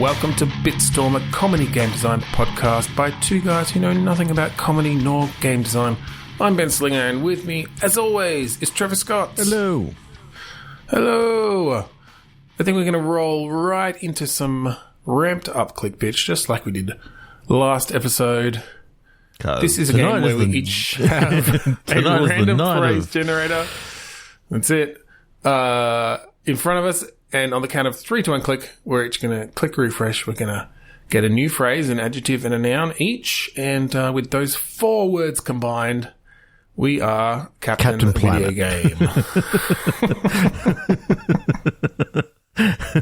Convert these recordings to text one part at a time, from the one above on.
welcome to Bitstorm, a comedy game design podcast by two guys who know nothing about comedy nor game design. I'm Ben Slinger, and with me, as always, is Trevor Scott. Hello. Hello. I think we're going to roll right into some ramped up click pitch, just like we did last episode. This is a game where we each have a random phrase generator. That's it. In front of us, and on the count of 3, 2, 1, click, we're each going to click refresh. We're going to get a new phrase, an adjective and a noun each, and with those 4 words combined, we are Captain Planet. Video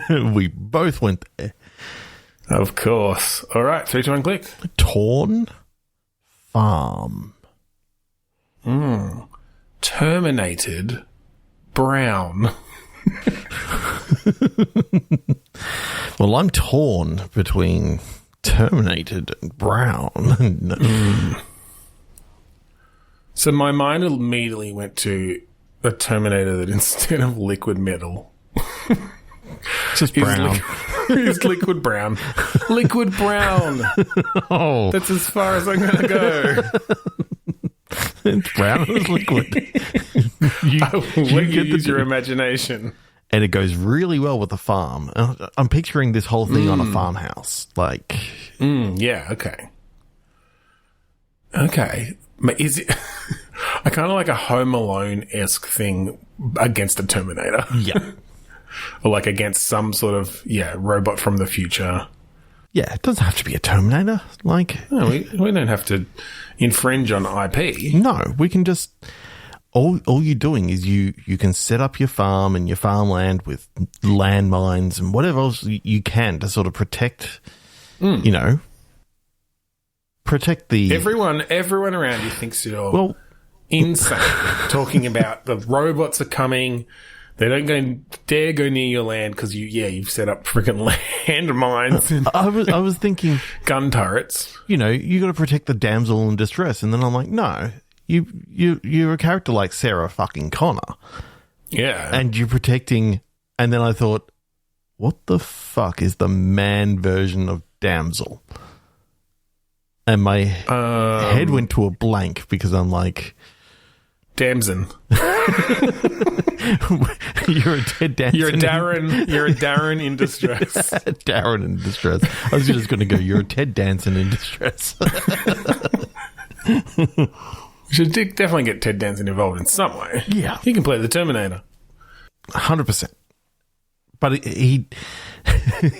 Game. We both went there. Of course. All right, 3, 2, 1, click. Torn farm. Terminated brown. Well, I'm torn between terminated and brown. So my mind immediately went to a Terminator that instead of liquid metal, Just brown. It's liquid brown. Liquid brown. Oh, That's as far as I'm going to go. it's brown as liquid. I will let you use your imagination. And it goes really well with the farm. I'm picturing this whole thing on a farmhouse. Like, Yeah, okay. Okay. Is it... I kind of like a Home Alone-esque thing against a Terminator. yeah. Or like against some sort of, robot from the future. Yeah, it doesn't have to be a Terminator. Like, No, we don't have to infringe on IP. no, we can just... All you're doing is you can set up your farm and your farmland with landmines and whatever else you can to sort of protect, protect the... Everyone around you thinks you're insane. Talking about the robots are coming. They don't dare go near your land because you've set up freaking landmines and I was thinking... gun turrets. You got to protect the damsel in distress. And then I'm like, no, you're a character like Sarah fucking Connor. Yeah. And you're protecting... And then I thought, what the fuck is the man version of damsel? And my head went to a blank because I'm like... Damson. You're a Ted Danson. You're a Darren in distress. Darren in distress. I was just going to go, you're a Ted Danson in distress. We should definitely get Ted Danson involved in some way. Yeah. He can play the Terminator. 100%. But he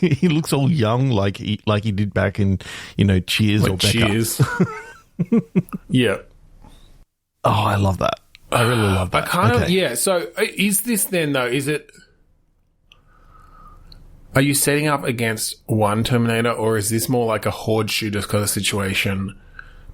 he looks all young like he did back in, Cheers Like or Becca. Cheers. Yeah. Oh, I love that. I really love that. I kind of, yeah. So is this then, though, are you setting up against one Terminator, or is this more like a horde shooter kind of situation,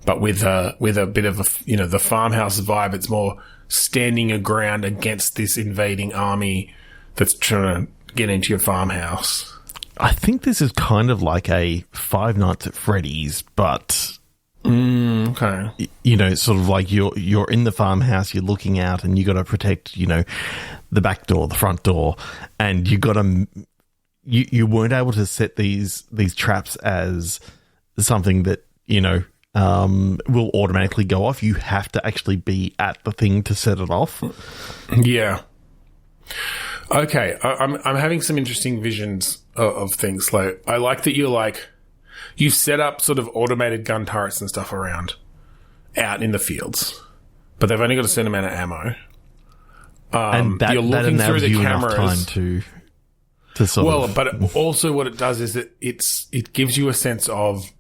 but with a bit of the farmhouse vibe? It's more standing your ground against this invading army that's trying to get into your farmhouse. I think this is kind of like a Five Nights at Freddy's, but... Okay. Sort of like you're in the farmhouse, you're looking out, and you got to protect, the back door, the front door, and you got to. You weren't able to set these traps as something that will automatically go off. You have to actually be at the thing to set it off. Yeah. Okay, I'm having some interesting visions of things. Like, I like that you've set up sort of automated gun turrets and stuff around out in the fields, but they've only got a certain amount of ammo. And that you're looking through the cameras. Enough time to sort of... but also what it does is it gives you a sense of,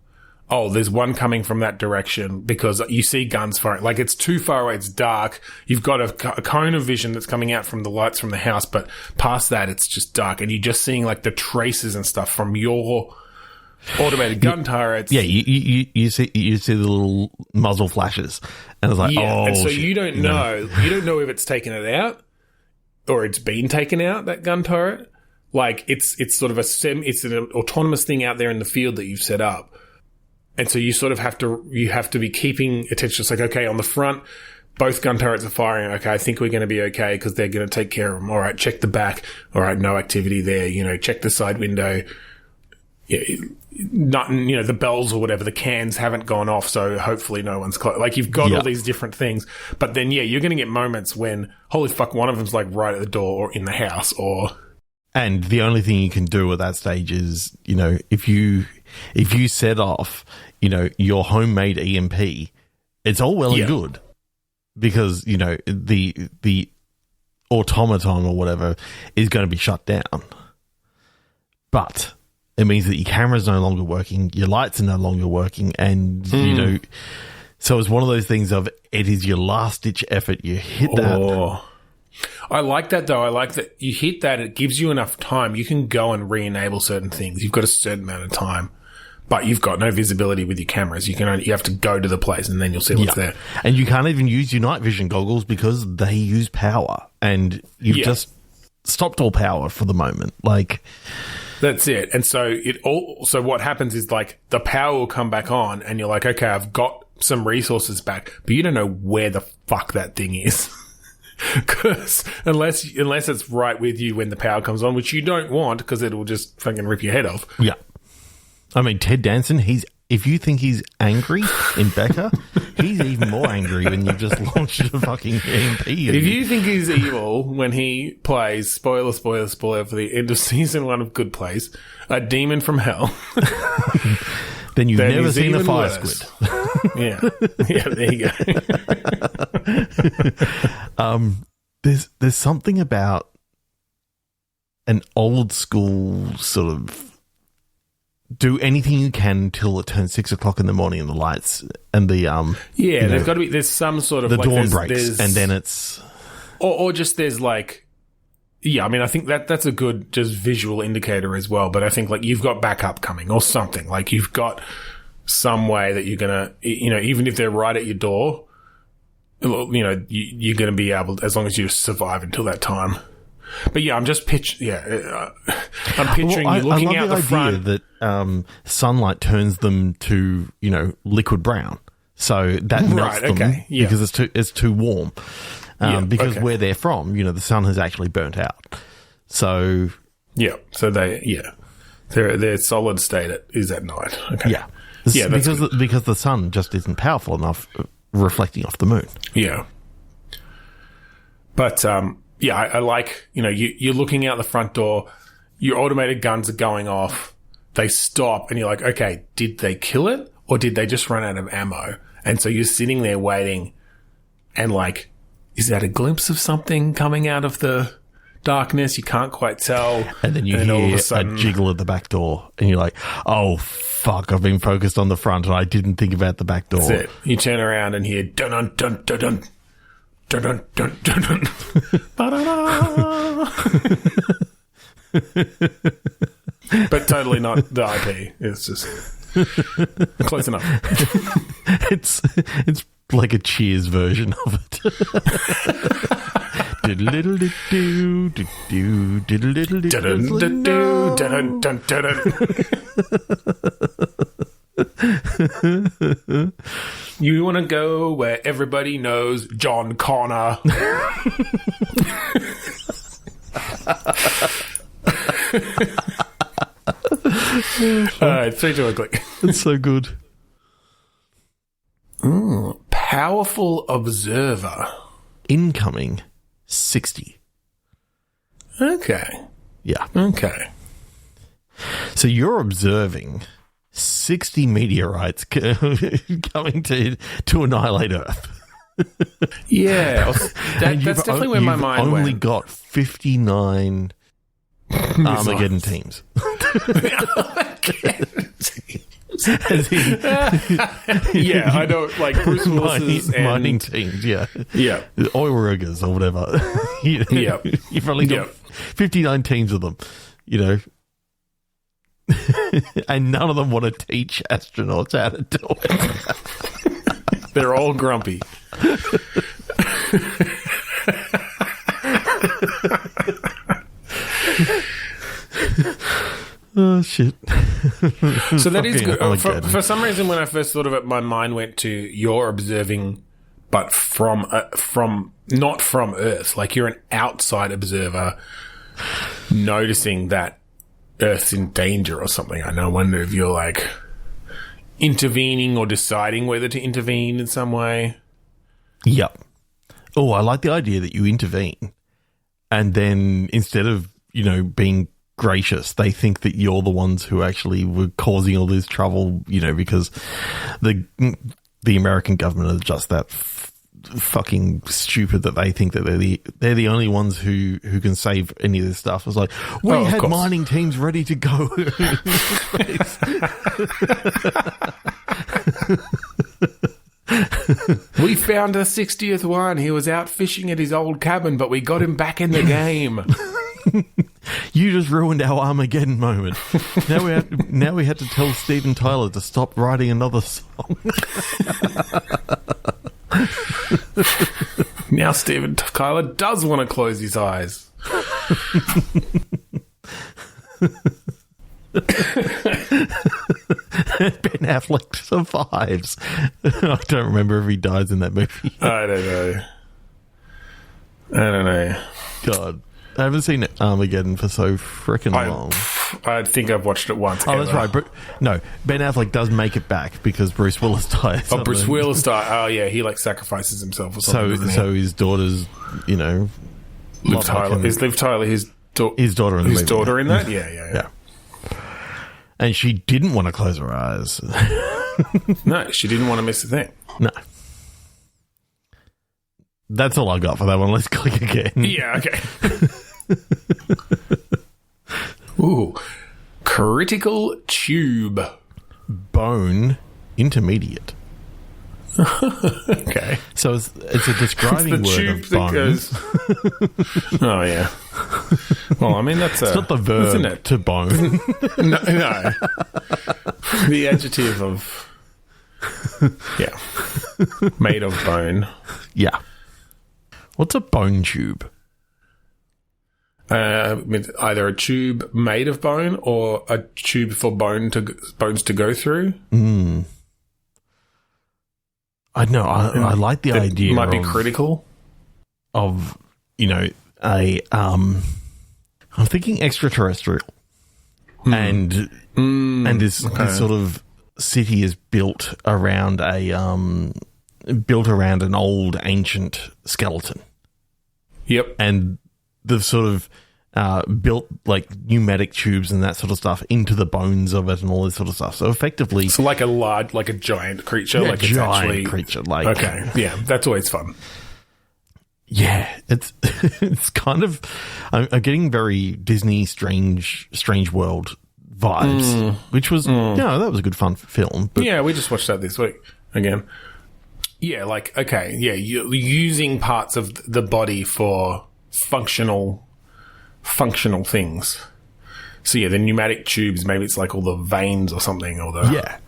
there's one coming from that direction because you see guns firing. Like, it's too far away, it's dark. You've got a cone of vision that's coming out from the lights from the house, but past that, it's just dark, and you're just seeing like the traces and stuff from your automated gun turrets. Yeah, you see the little muzzle flashes, and it's like, and so shit, you don't know if it's taken it out or it's been taken out, that gun turret. Like, it's sort of it's an autonomous thing out there in the field that you've set up, and so you sort of have to be keeping attention. It's like, okay, on the front, both gun turrets are firing. Okay, I think we're going to be okay because they're going to take care of them. All right, check the back. All right, no activity there. Check the side window. the bells or whatever, the cans haven't gone off, so hopefully no one's close. Like, you've got all these different things, but then you're going to get moments when, holy fuck, one of them's like right at the door or in the house, or. And the only thing you can do at that stage is, if you set off, your homemade EMP, it's all well and good, because the automaton or whatever is going to be shut down, but it means that your camera's no longer working, your lights are no longer working, and so it's one of those things of, it is your last ditch effort. You hit that. I like that, though. I like that you hit that. It gives you enough time. You can go and re-enable certain things. You've got a certain amount of time, but you've got no visibility with your cameras. You have to go to the place, and then you'll see what's there. And you can't even use your night vision goggles because they use power, and you've just stopped all power for the moment. Like, that's it. And so so what happens is, like, the power will come back on, and you're like, okay, I've got some resources back, but you don't know where the fuck that thing is. Because unless it's right with you when the power comes on, which you don't want, because it'll just fucking rip your head off. Yeah. I mean, Ted Danson, if you think he's angry in Becca, he's even more angry when you just launched a fucking EMP. If you think he's evil when he plays, spoiler for the end of season 1 of Good Place, a demon from hell, then you've never seen a fire squid. Yeah, there you go. There's something about an old school sort of, do anything you can until it turns 6 o'clock in the morning and the lights and the there's some sort of, the like, dawn breaks, and then it's or just there's like, I mean, I think that's a good just visual indicator as well. But I think, like, you've got backup coming or something. Like, you've got some way that you're gonna, even if they're right at your door, you're gonna be able, as long as you survive until that time. But I'm just picturing you looking out the front. That sunlight turns them to liquid brown, so that melts them because it's too warm. Because where they're from, the sun has actually burnt out. So so their solid state is at night. Okay. Because the sun just isn't powerful enough, reflecting off the moon. Yeah, but I like, you're looking out the front door, your automated guns are going off, they stop, and you're like, okay, did they kill it, or did they just run out of ammo? And so you're sitting there waiting, and, like, is that a glimpse of something coming out of the darkness? You can't quite tell. And then hear all of a sudden, a jiggle at the back door, and you're like, oh, fuck, I've been focused on the front, and I didn't think about the back door. That's it. You turn around and hear dun-dun-dun-dun-dun. Dun, dun, dun, dun, dun. But totally not the IP. It's just close enough. It's like a Cheers version of it. You want to go where everybody knows John Connor. Alright, 3, 2, 1, click. It's so good. Powerful observer. Incoming 60. Okay. Yeah. Okay. So you're observing 60 meteorites coming to annihilate Earth. Yeah. That's definitely where my mind went. You've only got 59 Armageddon teams. Yeah, I know, like Bruce Willis's mining teams, yeah. Oil riggers or whatever. You've only got 59 teams of them, and none of them want to teach astronauts how to do it. They're all grumpy. Oh, shit. So that is good. For some reason, when I first thought of it, my mind went to you're observing, but from not from Earth. Like, you're an outside observer noticing that Earth's in danger or something. I wonder if you're like intervening or deciding whether to intervene in some way. Yep. Oh, I like the idea that you intervene, and then instead of, being gracious, they think that you're the ones who actually were causing all this trouble, because the American government is just that fucking stupid that they think that they're the only ones who can save any of this stuff. It's like, we had mining teams ready to go. We found the 60th one. He was out fishing at his old cabin, but we got him back in the game. You just ruined our Armageddon moment. Now we had to tell Steven Tyler to stop writing another song. Now Steven Tyler does want to close his eyes. Ben Affleck survives. I don't remember if he dies in that movie. I don't know. God. I haven't seen Armageddon for so freaking long. I think I've watched it once. Oh, that's right. No, Ben Affleck does make it back because Bruce Willis dies. Oh, Bruce Willis died. Oh, yeah, he sacrifices himself or something. So his daughter's, Liv Tyler. Is Liv Tyler his daughter in the movie? His daughter in that? Yeah. And she didn't want to close her eyes. No, she didn't want to miss a thing. No. That's all I got for that one. Let's click again. Yeah, okay. Ooh. Critical tube. Bone intermediate. Okay. So it's a describing word of bone. Oh, yeah. Well, I mean, that's it's not the verb, isn't it? To bone. No. The adjective of... Yeah. Made of bone. Yeah. What's a bone tube? Either a tube made of bone or a tube for bones to go through. I know. I like the idea. Might be critical of I'm thinking extraterrestrial, and this sort of city is built around an old ancient skeleton. Yep. And they've sort of built like pneumatic tubes and that sort of stuff into the bones of it and all this sort of stuff. So effectively, so like a giant creature, like a giant creature. Like, okay, yeah, that's always fun. Yeah, it's kind of I'm getting very Disney Strange World vibes, which was that was a good fun film. But yeah, we just watched that this week again. Yeah, like okay, yeah, you're using parts of the body for functional things. So yeah, the pneumatic tubes, maybe it's like all the veins or something, or the yeah.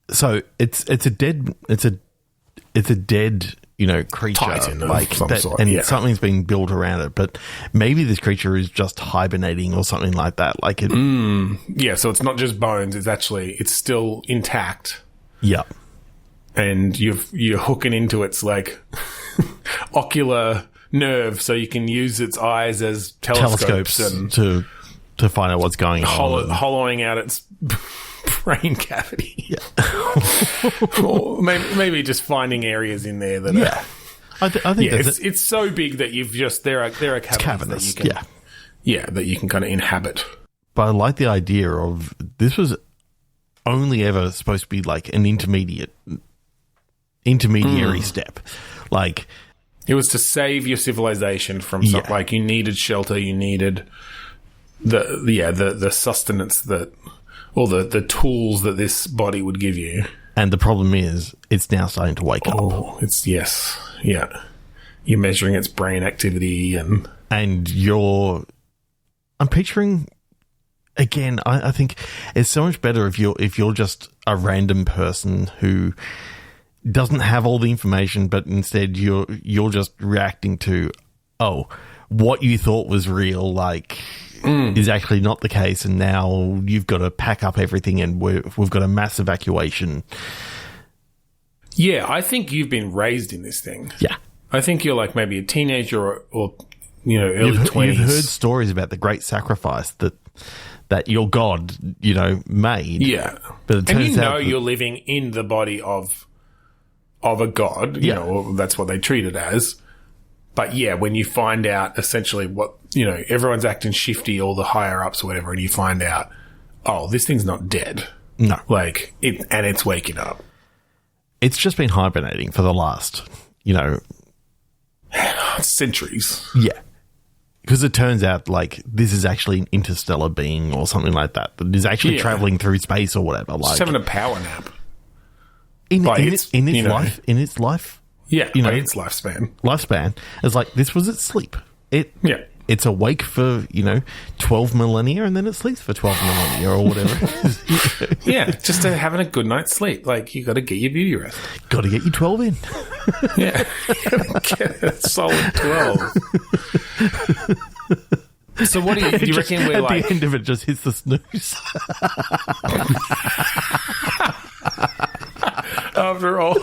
So it's a dead creature, Titan like some that, sort, and something's being built around it. But maybe this creature is just hibernating or something like that. Like it, yeah. So it's not just bones; it's still intact. Yeah, and you're hooking into its like ocular nerve, so you can use its eyes as telescopes and to find out what's going on, hollowing out its brain cavity. Yeah. Or maybe just finding areas in there that I think it's so big that you've just there are cavities that you can that you can kind of inhabit. But I like the idea of this was only ever supposed to be like an intermediary step, like it was to save your civilization from something. Like you needed shelter, you needed the sustenance that, or the tools that this body would give you. And the problem is, it's now starting to wake up. Oh, you're measuring its brain activity and I'm picturing again. I think it's so much better if you're just a random person who doesn't have all the information, but instead you're just reacting to what you thought was real, like is actually not the case, and now you've got to pack up everything and we've got a mass evacuation. Yeah, I think you've been raised in this thing. Yeah. I think you're like maybe a teenager or early 20s. You've heard stories about the great sacrifice that that your God, made. Yeah. But it turns out you're living in the body of a God, you know, that's what they treat it as. But yeah, when you find out essentially what, everyone's acting shifty, all the higher ups or whatever, and you find out, oh, this thing's not dead. No. And it's waking up. It's just been hibernating for the last, centuries. Yeah. Because it turns out, this is actually an interstellar being or something like that is actually traveling through space or whatever. Just having a power nap. In its life. Yeah, its lifespan. It's this was its sleep. It's awake for, 12 millennia and then it sleeps for 12 millennia or whatever. Yeah, just having a good night's sleep. You got to get your beauty rest. Got to get your 12 in. Yeah. Get a solid 12. So what do you reckon we're at the end of it just hits the snooze. After all,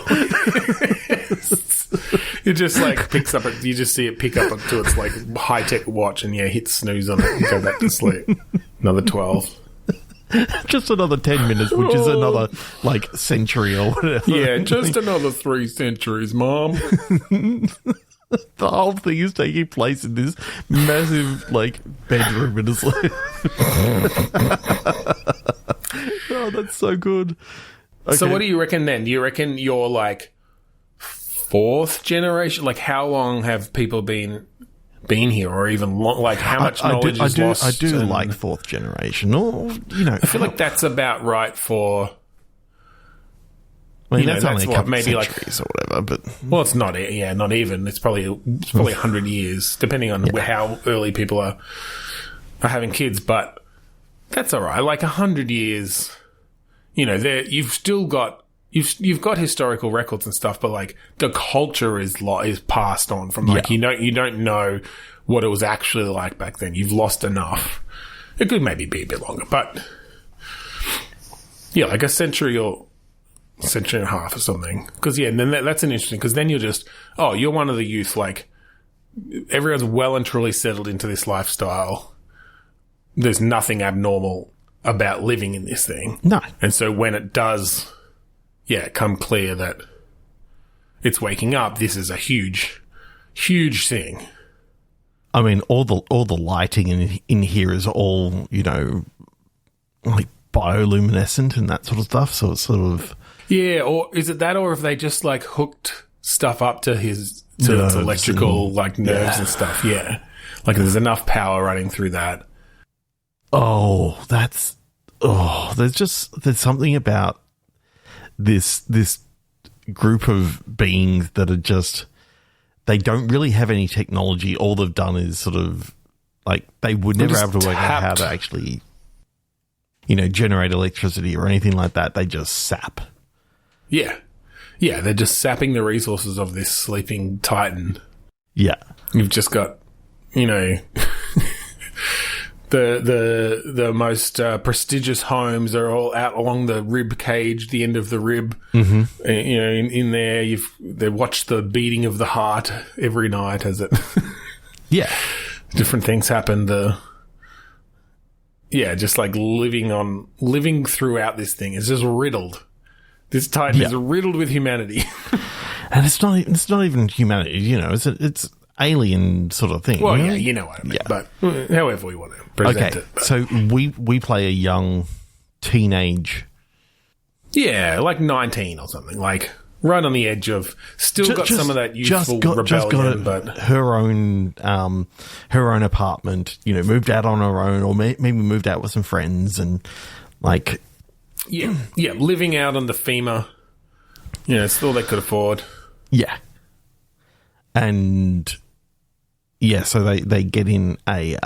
it just picks up. You just see it pick up to its high tech watch, and hit snooze on it and go back to sleep. Another 12. Just another 10 minutes, which is another century or whatever. Yeah, just another 3 centuries, Mom. The whole thing is taking place in this massive bedroom. And it's oh, that's so good. Okay. So what do you reckon then? Do you reckon you're fourth generation? How long have people been here, or even how much knowledge is lost? I do like fourth generation, or I feel that's about right for. I mean, that's only a couple of centuries or whatever, but it's not. Yeah, not even. It's probably 100 years, depending on how early people are having kids. But that's all right. 100 years. You've still got you've got historical records and stuff, but the culture is passed on from you don't know what it was actually like back then. You've lost enough. It could maybe be a bit longer, but a century or century and a half or something. Because then that's an interesting. Because then you're just you're one of the youth. Everyone's well and truly settled into this lifestyle. There's nothing abnormal about living in this thing. No. And so when it does, come clear that it's waking up, this is a huge, huge thing. I mean, all the lighting in here is all, bioluminescent and that sort of stuff. So it's sort of... Yeah, or is it that, or if they just, hooked stuff up to his electrical, nerves and stuff, yeah. There's enough power running through that. Oh, there's something about this group of beings that are just, they don't really have any technology. All they've done is sort of they would never be able to work out how to actually, generate electricity or anything like that. They just sap. Yeah. Yeah, they're just sapping the resources of this sleeping titan. Yeah. You've just got, The most prestigious homes are all out along the rib cage, the end of the rib. Mm-hmm. In there, they watch the beating of the heart every night as it. Yeah, different things happen. Just living throughout this thing is just riddled. This titan is riddled with humanity, and it's not even humanity. It's alien sort of thing. Well, yeah, you know what I mean. Yeah. But however we want to present it. But. So we play a young teenage. Yeah, 19 or something. Right on the edge of still got some of that youthful rebellion, but her own apartment. Moved out on her own, or maybe moved out with some friends, and living out on the FEMA. It's all they could afford. Yeah, and. Yeah, so they get in a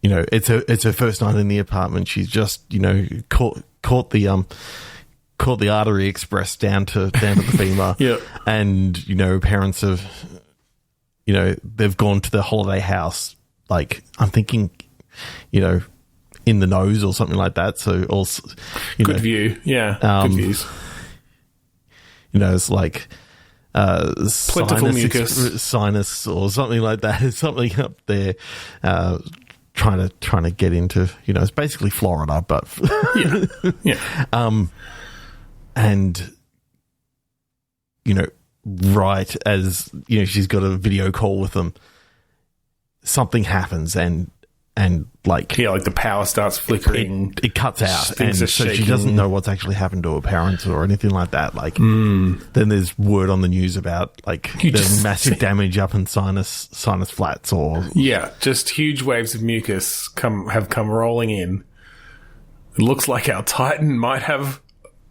it's her first night in the apartment. She's just caught the artery express down to the FEMA. Yeah, and parents have they've gone to the holiday house. I'm thinking, in the nose or something like that. So also, good view, good views. It's plentiful mucus, sinus or something like that. It's something up there. trying to get into, it's basically Florida, but and right as she's got a video call with them, something happens and like the power starts flickering. It cuts out, and so she doesn't know what's actually happened to her parents or anything like that. Like, then there's word on the news about like there's massive damage up in sinus flats, or just huge waves of mucus have come rolling in. It looks like our Titan might have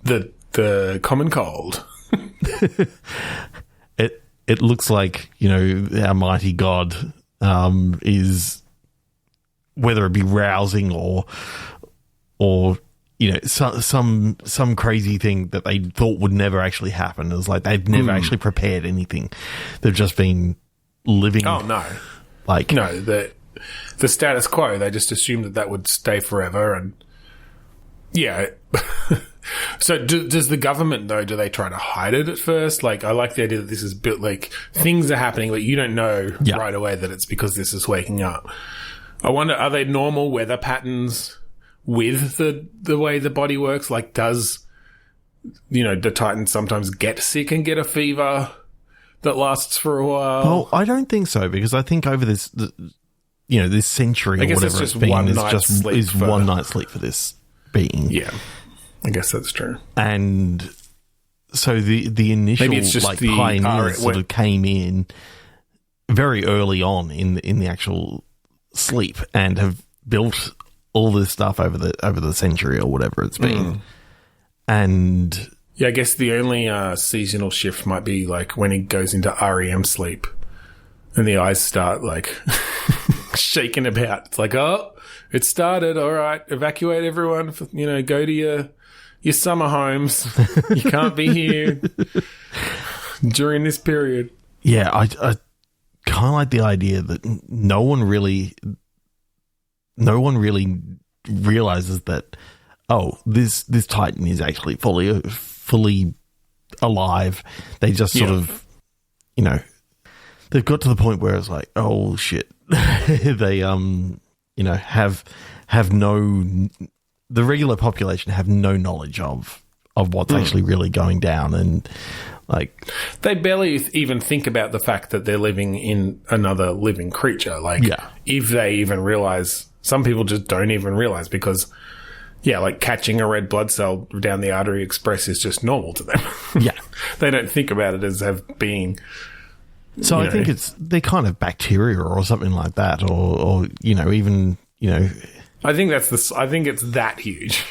the common cold. It looks like our mighty God is, whether it be rousing or some crazy thing that they thought would never actually happen. It was like they've never actually prepared anything. They've just been living. Oh no! The status quo. They just assumed that would stay forever, and So does the government, though, do they try to hide it at first? Like, I like the idea that this is built, like, things are happening, but you don't know right away that it's because this is waking up. I wonder, are they normal weather patterns with the way the body works? Like, does, the Titan sometimes get sick and get a fever that lasts for a while? Well, I don't think so, because I think over this, this century or whatever it's been, one night sleep for this being. Yeah. I guess that's true. And so the initial pioneers sort of came in very early on in the actual sleep and have built all this stuff over the century or whatever it's been. And I guess the only seasonal shift might be like when he goes into REM sleep and the eyes start like shaking about. It's like, oh, it started. All right, evacuate everyone. Go to your summer homes. You can't be here during this period. Yeah, I kind of like the idea that no one really realizes that, this Titan is actually fully alive. They just sort of, they've got to the point where it's like, oh shit, they have no. The regular population have no knowledge of what's actually really going down, and like they barely even think about the fact that they're living in another living creature. Like, if they even realize, some people just don't even realize because, like catching a red blood cell down the artery express is just normal to them. They don't think about it as being. So I think they're kind of bacteria or something like that, or even. I think it's that huge.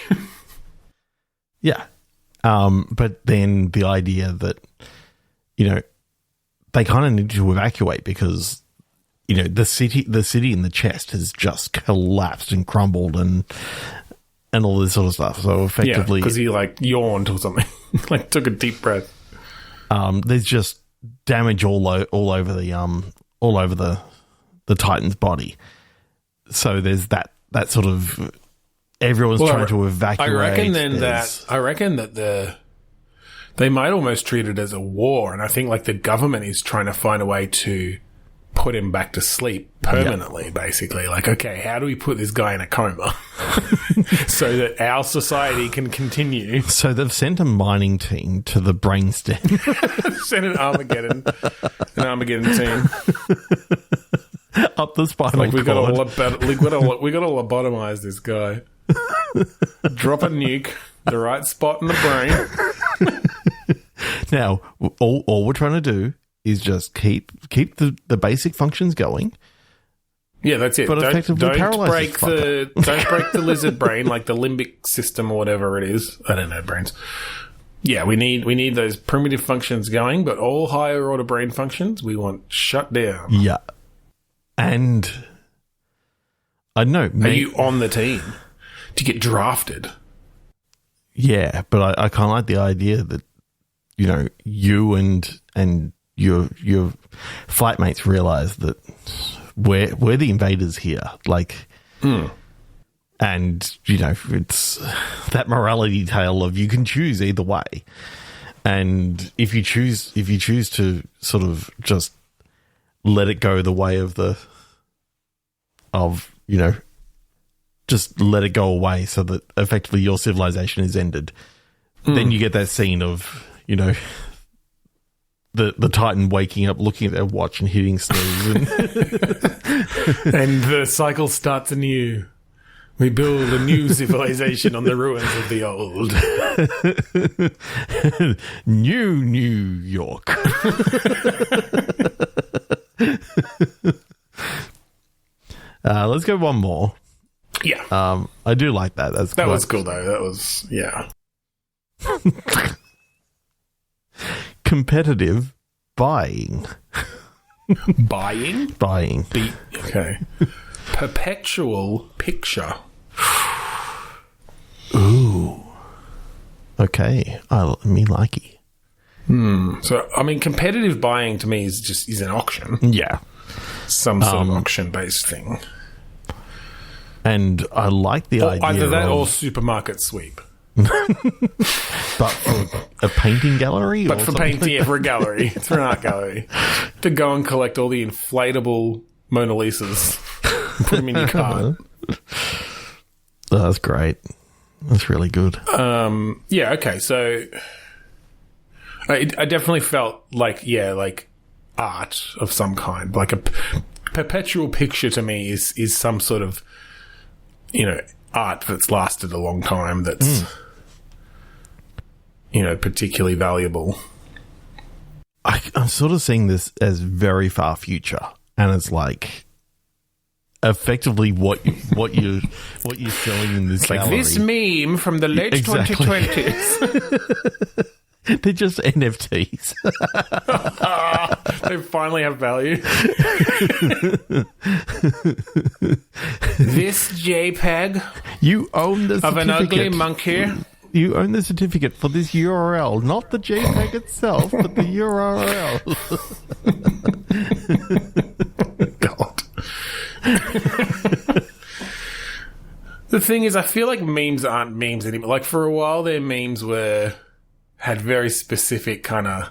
But then the idea that, they kind of need to evacuate because, the city in the chest has just collapsed and crumbled and all this sort of stuff. So effectively, because he like yawned or something, like took a deep breath. There's just damage all over the Titan's body. So there's that sort of everyone's trying to evacuate. I reckon that they might almost treat it as a war, and I think like the government is trying to find a way to put him back to sleep permanently. Basically, like, okay, how do we put this guy in a coma so that our society can continue? So they've sent a mining team to the brainstem. Sent an Armageddon team. Up the spinal cord. We got to lobotomize this guy. Drop a nuke, the right spot in the brain. Now, all we're trying to do is just keep the basic functions going. Yeah, that's it. But effectively don't break the lizard brain, like the limbic system or whatever it is. I don't know brains. Yeah, we need those primitive functions going, but all higher order brain functions we want shut down. Yeah. And I don't know. Are you on the team to get drafted? Yeah, but I kind of like the idea that you and your flight mates realize that we're the invaders here. Like, and it's that morality tale of you can choose either way, and if you choose to sort of just let it go the way of just let it go away so that effectively your civilization is ended. Then you get that scene of, you know, the Titan waking up, looking at their watch and hitting snooze. And, and the cycle starts anew. We build a new civilization on the ruins of the old. New York. Let's go one more. Yeah. I do like that. That was cool, though. That was, yeah. Competitive buying. Buying? Buying. Okay. Perpetual picture. Ooh. Okay. Me likey. So, I mean, competitive buying to me is an auction. Yeah. Some sort of auction-based thing. And I like the idea either that or supermarket sweep. But for a painting gallery? But for painting, yeah, for a gallery. It's for an art gallery. To go and collect all the inflatable Mona Lisas. Put them in your cart. Oh, that's great. That's really good. Yeah, okay, so I definitely felt like art of some kind. Like a perpetual picture to me is some sort of, you know, art that's lasted a long time that's, you know, particularly valuable. I'm sort of seeing this as very far future, and it's like effectively what you're selling in this gallery. Like this meme from the late 2020s. They're just NFTs. They finally have value. This JPEG you own the of an ugly monkey. You own the certificate for this URL, not the JPEG itself, but the URL. God. The thing is, I feel like memes aren't memes anymore. Like, for a while, their memes had very specific kind of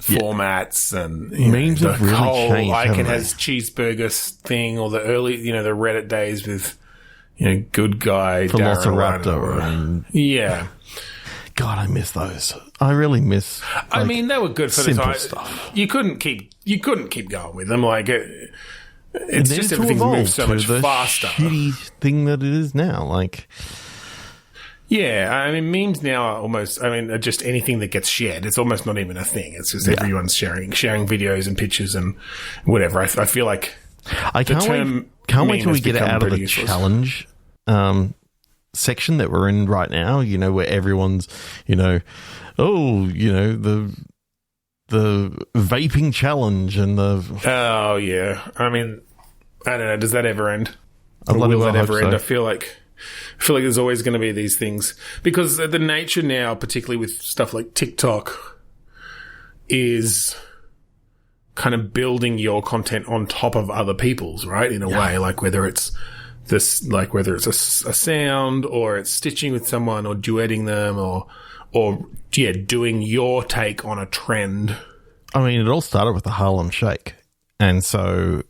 formats, and memes have really whole changed. Icon has cheeseburger thing, or the early, you know, the Reddit days with, you know, good guy Velociraptor. Yeah. God, I miss those. I really miss. I mean, they were good for the time. Stuff. You couldn't keep going with them. Like it's just everything's moved so much faster. Shitty thing that it is now, like. Yeah, I mean, memes now are almost, are just anything that gets shared. It's almost not even a thing. It's just everyone's sharing videos and pictures and whatever. I feel like I can't wait till we get out of the challenge section that we're in right now, you know, where everyone's, you know, the vaping challenge and the... Oh, yeah. I mean, I don't know. Does that ever end? Will that ever end? I feel like there's always going to be these things, because the nature now, particularly with stuff like TikTok, is kind of building your content on top of other people's, right? In a way, like whether it's a sound, or it's stitching with someone, or duetting them, or doing your take on a trend. I mean, it all started with the Harlem Shake, and so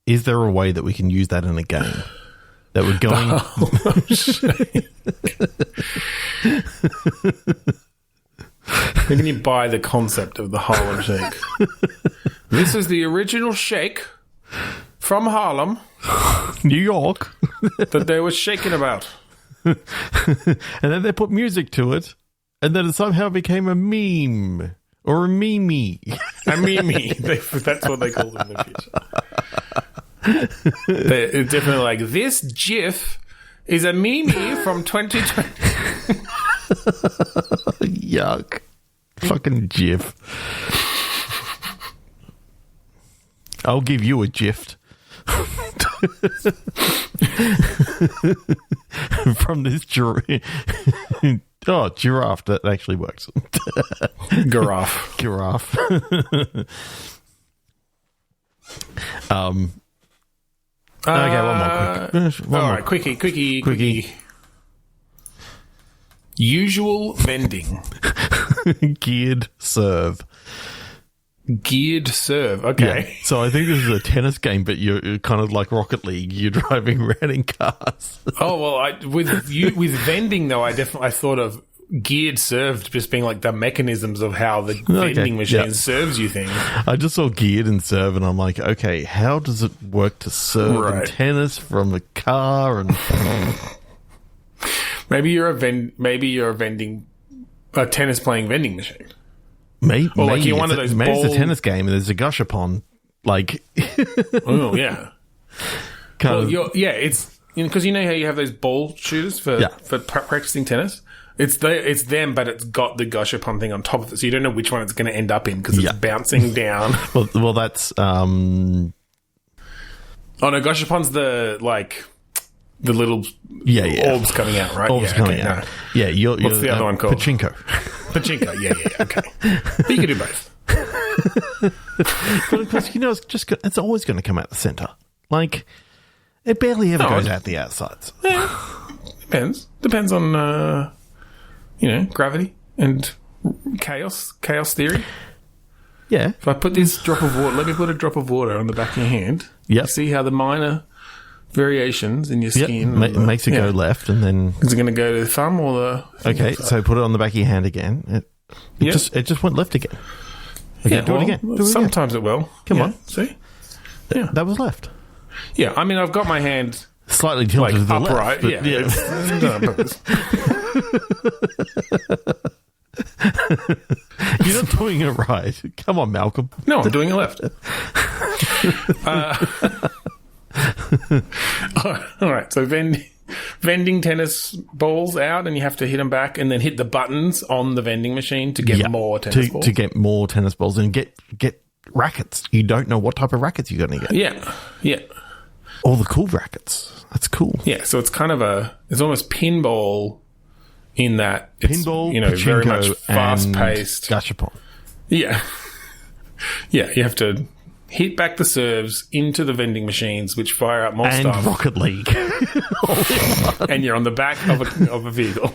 is there a way that we can use that in a game? That we're going. How can you buy the concept of the Harlem Shake? This is the original shake from Harlem, New York, that they were shaking about. And then they put music to it, and then it somehow became a meme or a meme. A meme. That's what they called it in the future. They're definitely like, this GIF is a meme from 2020. Yuck. Fucking GIF. I'll give you a gift. From this giraffe. That actually works. Giraffe. Okay, one more quick. Quickie. Usual vending. Geared serve. Geared serve. Okay. Yeah. So I think this is a tennis game, but you're kind of like Rocket League. You're driving around in cars. Oh, well, with vending, though, I thought of geared serve just being like the mechanisms of how the vending machine serves you things. I just saw geared and serve, and I'm like, okay, how does it work to serve in tennis from a car? And maybe you're a tennis playing vending machine. Maybe like you're one of those. Maybe it's a tennis game, and there's a gashapon. Like, oh yeah, it's because you know how you have those ball shooters for practicing tennis. It's them, but it's got the gashapon thing on top of it, so you don't know which one it's going to end up in because it's bouncing down. well, that's Oh no, gashapon's the little orbs coming out, right? Orbs coming out. No. Yeah, you're what's the other one called? Pachinko. Pachinko, yeah, okay. But you can do both. But of course, it's always going to come out the center. Like, it barely ever goes out the outsides. Yeah, depends on gravity and chaos theory. Yeah. If I put this drop of water, let me put a drop of water on the back of your hand. Yeah. You see how the minor variations in your skin makes it go left, and then is it going to go to the thumb or the? Okay, so put it on the back of your hand again. It just went left again. Okay, do it again. Sometimes it will. Come on, see. Yeah, that was left. Yeah, I mean, I've got my hand slightly tilted to the upright. Left, It's done on purpose. You're not doing it right. Come on, Malcolm. No, I'm doing it left. All right, so vending tennis balls out, and you have to hit them back, and then hit the buttons on the vending machine to get more tennis balls. To get more tennis balls and get rackets. You don't know what type of rackets you're going to get. Yeah. All the cool rackets. That's cool. Yeah, so it's kind of it's almost pinball in that it's very much fast paced. Gashapon. Yeah. Yeah, you have to hit back the serves into the vending machines, which fire up more stuff. And Rocket League. And you're on the back of a vehicle.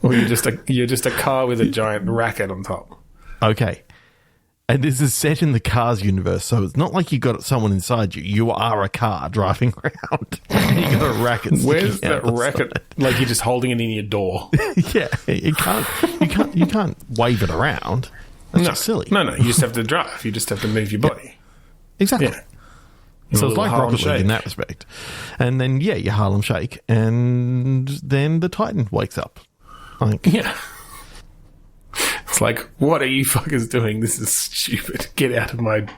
Or you're just a car with a giant racket on top. Okay. And this is set in the Cars universe, so it's not like you got someone inside you. You are a car driving around. You got a racket. Where's that racket? Like you're just holding it in your door. Yeah, you can't wave it around. That's just silly. No, you just have to drive. You just have to move your body. Exactly. Yeah. So it's like Rocket League in that respect. And then, you Harlem Shake, and then the Titan wakes up. Yeah. It's like, what are you fuckers doing? This is stupid. Get out of my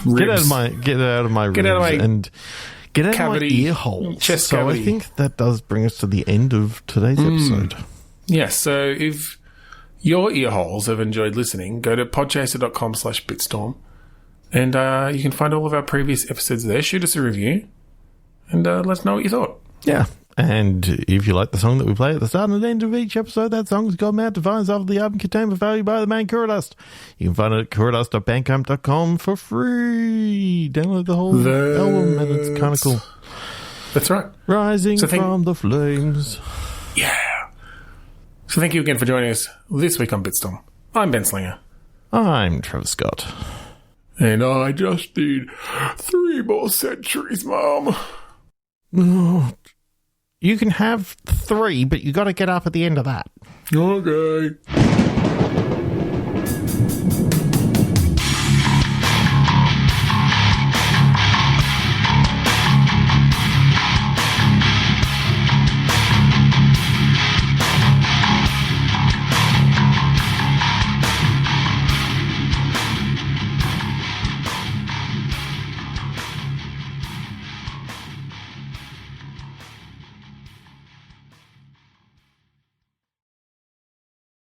ribs. Get out of my ribs. And get out of my ear holes. Chest cavity. I think that does bring us to the end of today's episode. Yeah, so if your ear holes have enjoyed listening, go to podchaser.com/bitstorm, and you can find all of our previous episodes there. Shoot us a review, and let us know what you thought. Yeah. And if you like the song that we play at the start and the end of each episode, that song is called Mount Defiance after the album Contained with Value by the man Kuradust. You can find it at kuradust.bandcamp.com for free. Download the whole album, and it's kind of cool. That's right. Rising from the flames. Yeah. So thank you again for joining us this week on Bitstorm. I'm Ben Slinger. I'm Trevor Scott. And I just need 3 more centuries, Mom. Oh, you can have 3, but you got to get up at the end of that. Okay.